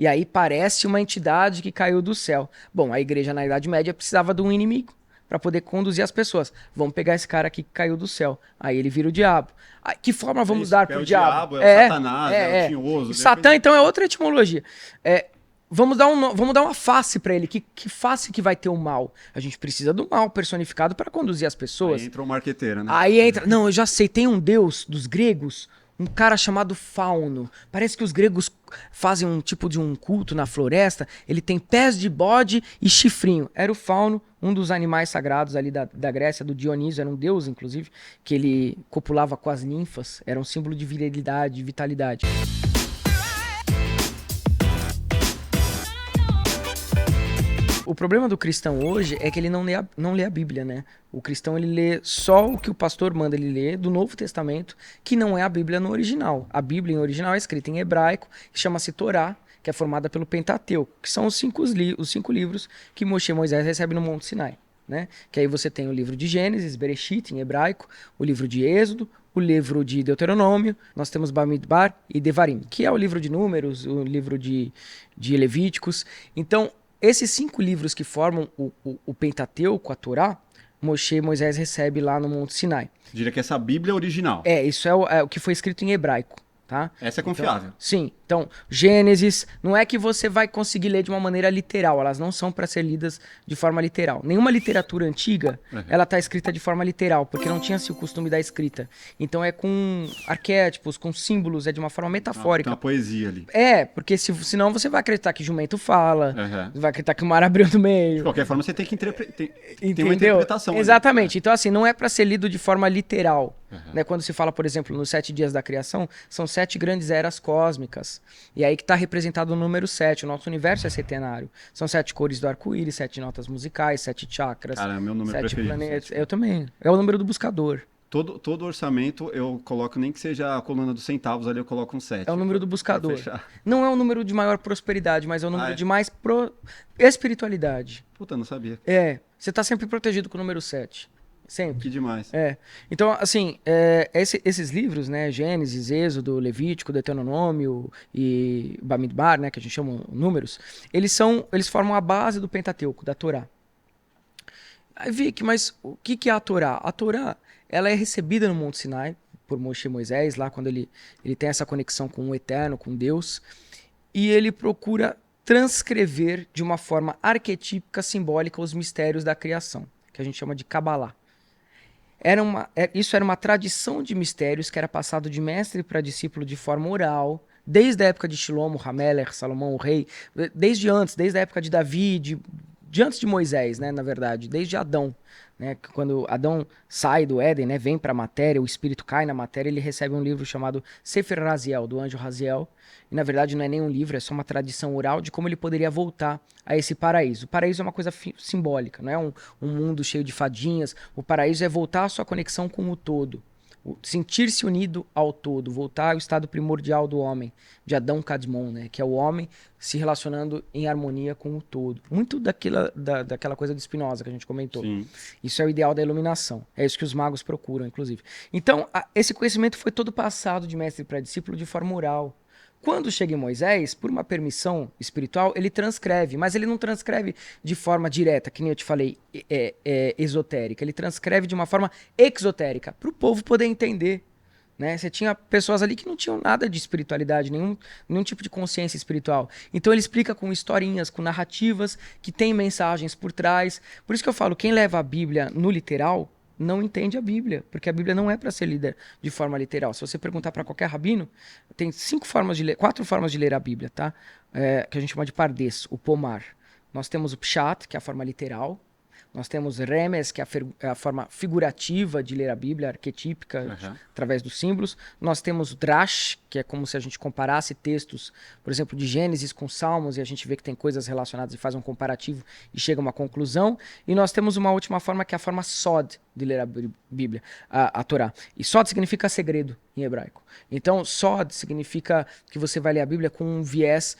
E aí parece uma entidade que caiu do céu. Bom, a igreja na Idade Média precisava de um inimigo para poder conduzir as pessoas. Vamos pegar esse cara aqui que caiu do céu. Aí ele vira o diabo. Ah, que forma É vamos isso. dar É pro o diabo? diabo, é o Satanás, é o É. E tinhoso. Satã, Depende. então, é outra etimologia. É, vamos dar uma face para ele. Que face que vai ter o mal? A gente precisa do mal personificado para conduzir as Aí pessoas. entra o marqueteiro, né? Aí entra. Não, eu já sei, tem um deus dos gregos, um cara chamado Fauno. Parece que os gregos fazem um tipo de um culto na floresta. Ele tem pés de bode e chifrinho. Era o Fauno, um dos animais sagrados ali da Grécia, do Dionísio, era um deus, inclusive, que ele copulava com as ninfas. Era um símbolo de virilidade, de vitalidade. O problema do cristão hoje é que ele não lê a Bíblia, né? O cristão ele lê só o que o pastor manda ele ler do Novo Testamento, que não é a Bíblia no original. A Bíblia em original é escrita em hebraico, chama-se Torá, que é formada pelo Pentateuco, que são os cinco livros que Moisés recebe no Monte Sinai. Né? Que aí você tem o livro de Gênesis, Bereshit, em hebraico, o livro de Êxodo, o livro de Deuteronômio, nós temos Bamidbar e Devarim, que é o livro de Números, o livro de Levíticos. Então, esses cinco livros que formam o Pentateuco, a Torá, Moisés recebe lá no Monte Sinai. Diria que essa Bíblia é original. Isso é o que foi escrito em hebraico, tá? Essa é Então, confiável. sim. Então, Gênesis, não é que você vai conseguir ler de uma maneira literal, elas não são para ser lidas de forma literal. Nenhuma literatura antiga, Uhum. ela tá escrita de forma literal, porque não tinha-se o costume da escrita. Então é com arquétipos, com símbolos, é de uma forma Tem uma metafórica. poesia ali. Porque senão você vai acreditar que jumento fala, Uhum. vai acreditar que o mar abriu no De meio. qualquer forma, você tem que tem uma Entendeu? interpretação ali. Exatamente. Então, assim, não é para ser lido de forma literal. Uhum. Né? Quando se fala, por exemplo, nos 7 dias da criação, são 7 grandes eras cósmicas. E aí que está representado o número 7. O nosso universo é setenário. São 7 cores do arco-íris, 7 notas musicais, 7 chakras, Cara, é meu número 7 preferido. planetas. Eu também. É o número do buscador. Todo orçamento eu coloco, nem que seja a coluna dos centavos ali, eu coloco um É o 7 número do pra buscador. fechar. Não é o número de maior prosperidade, mas é o Ah, número é? de mais espiritualidade. Puta, não sabia. Você tá sempre protegido com o número 7. Sempre. Que demais. Então, assim, esses livros, né, Gênesis, Êxodo, Levítico, Deuteronômio e Bamidbar, né, que a gente chama números, eles formam a base do Pentateuco, da Torá. Aí, Vic, mas o que é a Torá? A Torá, ela é recebida no Monte Sinai por Moisés, lá quando ele tem essa conexão com o Eterno, com Deus, e ele procura transcrever de uma forma arquetípica, simbólica, os mistérios da criação, que a gente chama de Kabbalah. Isso era uma tradição de mistérios que era passado de mestre para discípulo de forma oral, desde a época de Shilomo, Hameler, Salomão, o rei, desde a época de Davi, de antes de Moisés, né, na verdade, desde Adão. Né, quando Adão sai do Éden, né, vem para a matéria, o espírito cai na matéria, ele recebe um livro chamado Sefer Raziel, do anjo Raziel. E na verdade não é nem um livro, é só uma tradição oral de como ele poderia voltar a esse paraíso. O paraíso é uma coisa simbólica, não é um mundo cheio de fadinhas. O paraíso é voltar à sua conexão com o todo. Sentir-se unido ao todo, voltar ao estado primordial do homem, de Adão Kadmon, né? Que é o homem se relacionando em harmonia com o todo. Muito daquela coisa de Spinoza que a gente comentou. Sim. Isso é o ideal da iluminação. É isso que os magos procuram, inclusive. Então, esse conhecimento foi todo passado de mestre para discípulo de forma oral. Quando chega em Moisés, por uma permissão espiritual, ele transcreve, mas ele não transcreve de forma direta, que nem eu te falei, esotérica. Ele transcreve de uma forma exotérica, para o povo poder entender. Né? Você tinha pessoas ali que não tinham nada de espiritualidade, nenhum tipo de consciência espiritual. Então ele explica com historinhas, com narrativas, que tem mensagens por trás. Por isso que eu falo, quem leva a Bíblia no literal não entende a Bíblia, porque a Bíblia não é para ser lida de forma literal. Se você perguntar para qualquer rabino, tem 4 formas de ler a Bíblia, tá? Que a gente chama de pardes, o pomar. Nós temos o pshat, que é a forma literal. Nós temos remes, que é a forma figurativa de ler a Bíblia, arquetípica, através dos símbolos. Nós temos o drash, que é como se a gente comparasse textos, por exemplo, de Gênesis com Salmos, e a gente vê que tem coisas relacionadas e faz um comparativo e chega a uma conclusão. E nós temos uma última forma, que é a forma sod de ler a Bíblia, a Torá. E sod significa segredo em hebraico. Então, sod significa que você vai ler a Bíblia com um viés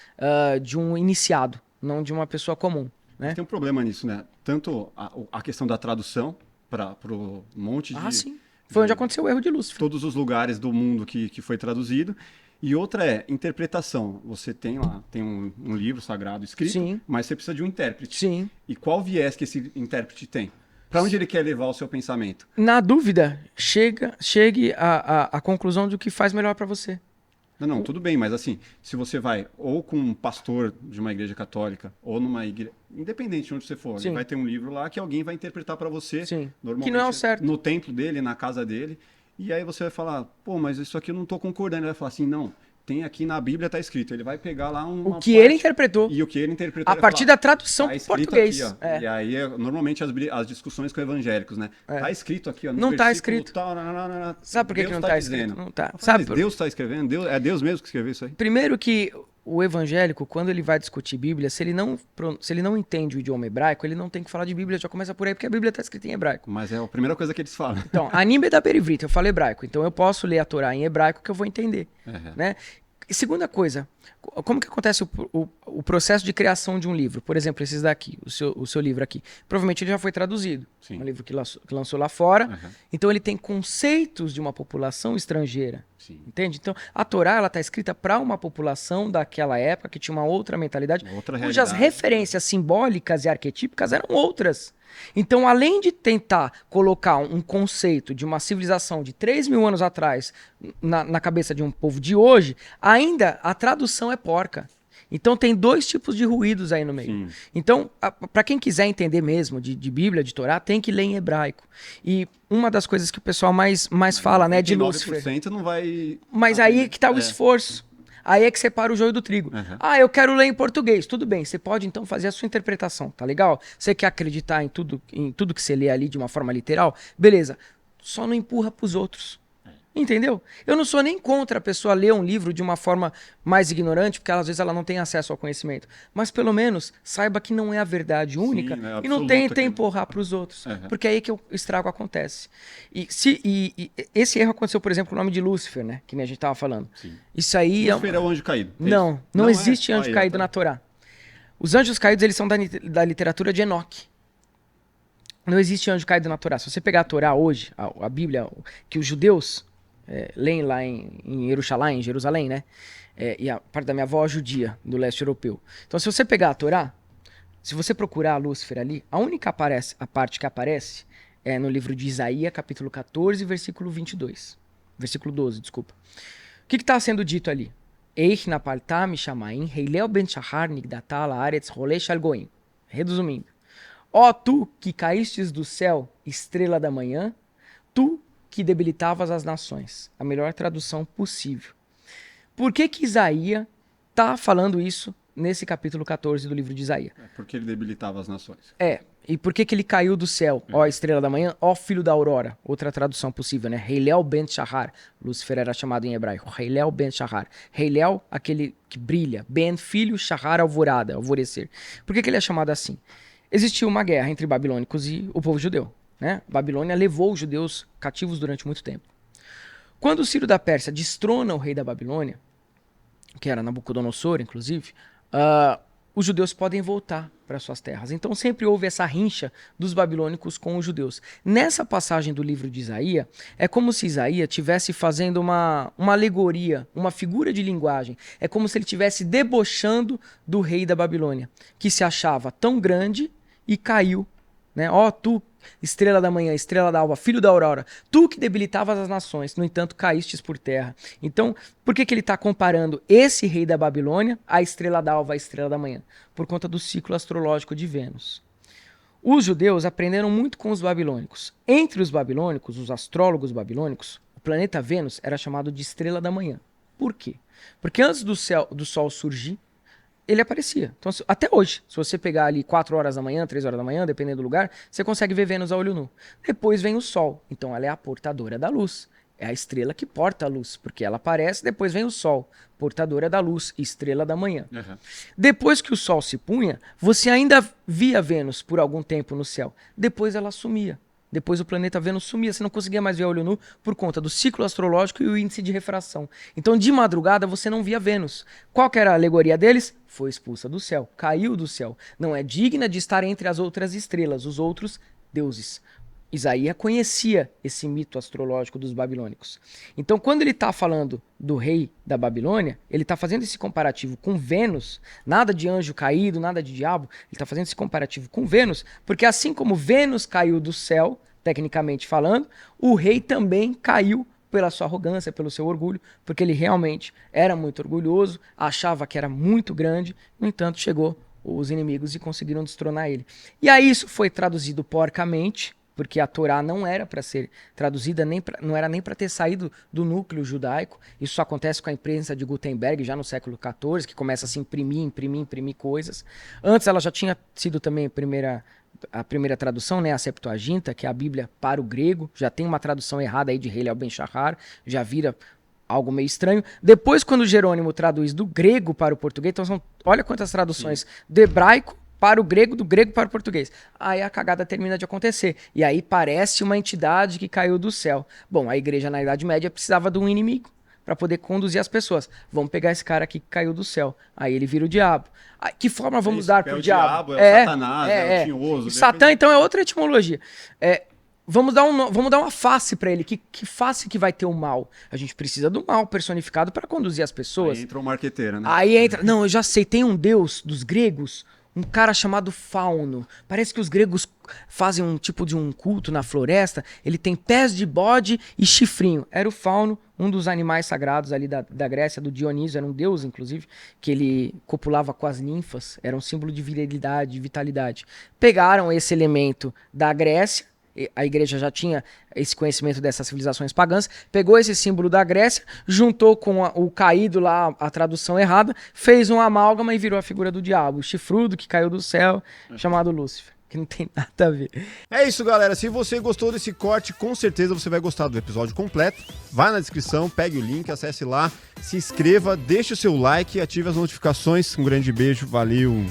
de um iniciado, não de uma pessoa comum. Mas Né? tem um problema nisso, né? Tanto a questão da tradução para o monte Sim. Foi onde aconteceu o erro de Lúcifer. todos os lugares do mundo que foi traduzido. E outra é interpretação. Você tem lá, tem um livro sagrado escrito, Sim. mas você precisa de um intérprete. Sim. E qual viés que esse intérprete tem? Para onde ele quer levar o seu pensamento? Na dúvida, chegue à conclusão do que faz melhor para você. Não, tudo bem, mas assim, se você vai ou com um pastor de uma igreja católica, ou numa igreja, independente de onde você for, Sim. ele vai ter um livro lá que alguém vai interpretar para você, Sim. normalmente Que não é o certo. no templo dele, na casa dele, e aí você vai falar, pô, mas isso aqui eu não tô concordando. Ele vai falar assim, não, tem aqui na Bíblia, tá escrito. Ele vai pegar lá uma O que ele interpretou. E o que ele interpretou. A partir da tradução tá para português. aqui, ó. E aí, normalmente, as discussões com evangélicos, né? Tá escrito aqui, ó. Não tá escrito. Tal, Sabe por que não tá escrito? Não tá. Sabe Deus tá escrevendo? É Deus mesmo que escreveu isso aí? Primeiro que o evangélico, quando ele vai discutir Bíblia, se ele não entende o idioma hebraico, ele não tem que falar de Bíblia, já começa por aí, porque a Bíblia está escrita em hebraico. Mas é a primeira coisa que eles falam. Então, anime da Perivrita, eu falo hebraico, então eu posso ler a Torá em hebraico que eu vou entender, né? E segunda coisa, como que acontece o processo de criação de um livro? Por exemplo, esses daqui, o seu livro aqui. Provavelmente ele já foi traduzido. Sim. Um livro que lançou lá fora. Então ele tem conceitos de uma população estrangeira. Sim. Entende? Então a Torá ela está escrita para uma população daquela época que tinha uma outra mentalidade, cujas referências simbólicas e arquetípicas eram outras. Então, além de tentar colocar um conceito de uma civilização de 3.000 anos atrás na cabeça de um povo de hoje, ainda a tradução é porca. Então, tem dois tipos de ruídos aí no meio. Sim. Então, para quem quiser entender mesmo de Bíblia, de Torá, tem que ler em hebraico. E uma das coisas que o pessoal mais fala, né, de Lúcifer. 9% não vai... Mas aí que tá o esforço. Aí é que separa o joio do trigo. Eu quero ler em português. Tudo bem, você pode então fazer a sua interpretação, tá legal? Você quer acreditar em tudo que você lê ali de uma forma literal? Beleza. Só não empurra pros outros. Entendeu? Eu não sou nem contra a pessoa ler um livro de uma forma mais ignorante, porque às vezes ela não tem acesso ao conhecimento. Mas pelo menos saiba que não é a verdade única. Sim, é e não tenta empurrar para os outros. Porque é aí que o estrago acontece. E esse erro aconteceu, por exemplo, com o nome de Lúcifer, né? Que nem a gente estava falando. Sim. Isso aí Lúcifer é o anjo caído. Não existe anjo caído na Torá. Os anjos caídos, eles são da literatura de Enoque. Não existe anjo caído na Torá. Se você pegar a Torá hoje, a Bíblia, que os judeus leem lá em Jerusalém, né? E a parte da minha avó é judia, do leste europeu. Então, se você pegar a Torá, se você procurar Lúcifer ali, a única parte que aparece é no livro de Isaías, capítulo 14, versículo 22. Versículo 12, desculpa. O que está sendo dito ali? Eich napalta mishamaim, heilel ben shahar nigdata laaretz rolei shalgoim. Resumindo. Ó tu que caístes do céu, estrela da manhã, tu que debilitavas as nações. A melhor tradução possível. Por que Isaías está falando isso nesse capítulo 14 do livro de Isaías? Porque ele debilitava as nações. E por que ele caiu do céu? Ó estrela da manhã, ó filho da aurora. Outra tradução possível, né? Heilel ben Shahar. Lúcifer era chamado em hebraico. Heilel ben Shahar. Heilel, aquele que brilha. Ben, filho, Shahar, alvorada, alvorecer. Por que ele é chamado assim? Existiu uma guerra entre babilônicos e o povo judeu. Né? A Babilônia levou os judeus cativos durante muito tempo. Quando o Ciro da Pérsia destrona o rei da Babilônia, que era Nabucodonosor, inclusive, os judeus podem voltar para suas terras. Então sempre houve essa rincha dos babilônicos com os judeus. Nessa passagem do livro de Isaías, é como se Isaías estivesse fazendo uma alegoria, uma figura de linguagem. É como se ele estivesse debochando do rei da Babilônia, que se achava tão grande e caiu. Né? Ó, tu, estrela da manhã, estrela da alva, filho da aurora, tu que debilitavas as nações, no entanto caístes por terra. Então, por que ele está comparando esse rei da Babilônia à estrela da alva, à estrela da manhã? Por conta do ciclo astrológico de Vênus. Os judeus aprenderam muito com os babilônicos. Entre os babilônicos, os astrólogos babilônicos, o planeta Vênus era chamado de estrela da manhã. Por quê? Porque antes do sol surgir, ele aparecia. Então, até hoje, se você pegar ali 4 horas da manhã, 3 horas da manhã, dependendo do lugar, você consegue ver Vênus a olho nu. Depois vem o Sol. Então, ela é a portadora da luz. É a estrela que porta a luz, porque ela aparece, depois vem o Sol, portadora da luz, estrela da manhã. Depois que o Sol se punha, você ainda via Vênus por algum tempo no céu. Depois ela sumia. Depois o planeta Vênus sumia, você não conseguia mais ver a olho nu por conta do ciclo astrológico e o índice de refração. Então, de madrugada, você não via Vênus. Qual que era a alegoria deles? Foi expulsa do céu, caiu do céu. Não é digna de estar entre as outras estrelas, os outros deuses. Isaías conhecia esse mito astrológico dos babilônicos. Então, quando ele está falando do rei da Babilônia, ele está fazendo esse comparativo com Vênus, nada de anjo caído, nada de diabo, ele está fazendo esse comparativo com Vênus, porque assim como Vênus caiu do céu, tecnicamente falando, o rei também caiu pela sua arrogância, pelo seu orgulho, porque ele realmente era muito orgulhoso, achava que era muito grande, no entanto, chegou os inimigos e conseguiram destronar ele. E aí isso foi traduzido porcamente, porque a Torá não era para ser traduzida, não era nem para ter saído do núcleo judaico. Isso acontece com a imprensa de Gutenberg já no século XIV, que começa a se imprimir coisas. Antes ela já tinha sido também a primeira tradução, né, a Septuaginta, que é a Bíblia para o grego. Já tem uma tradução errada aí de Hillel Ben-Shahar, já vira algo meio estranho. Depois, quando Jerônimo traduz do grego para o português, então olha quantas traduções, do hebraico para o grego, do grego para o português. Aí a cagada termina de acontecer. E aí parece uma entidade que caiu do céu. Bom, a igreja na Idade Média precisava de um inimigo para poder conduzir as pessoas. Vamos pegar esse cara aqui que caiu do céu. Aí ele vira o diabo. Que forma vamos dar para o diabo? É o Satanás, é o tinhoso. Satã, então, é outra etimologia. Vamos dar uma face para ele. Que face que vai ter o mal? A gente precisa do mal personificado para conduzir as pessoas. Aí entra o marqueteiro, né? Aí entra... Não, eu já sei. Tem um deus dos gregos, um cara chamado Fauno. Parece que os gregos fazem um tipo de um culto na floresta. Ele tem pés de bode e chifrinho. Era o Fauno, um dos animais sagrados ali da Grécia, do Dionísio. Era um deus, inclusive, que ele copulava com as ninfas. Era um símbolo de virilidade, de vitalidade. Pegaram esse elemento da Grécia. A igreja já tinha esse conhecimento dessas civilizações pagãs, pegou esse símbolo da Grécia, juntou com o caído lá, a tradução errada, fez um amálgama e virou a figura do diabo, o chifrudo que caiu do céu, chamado Lúcifer, que não tem nada a ver. É isso, galera. Se você gostou desse corte, com certeza você vai gostar do episódio completo. Vai na descrição, pegue o link, acesse lá, se inscreva, deixe o seu like e ative as notificações. Um grande beijo, valeu!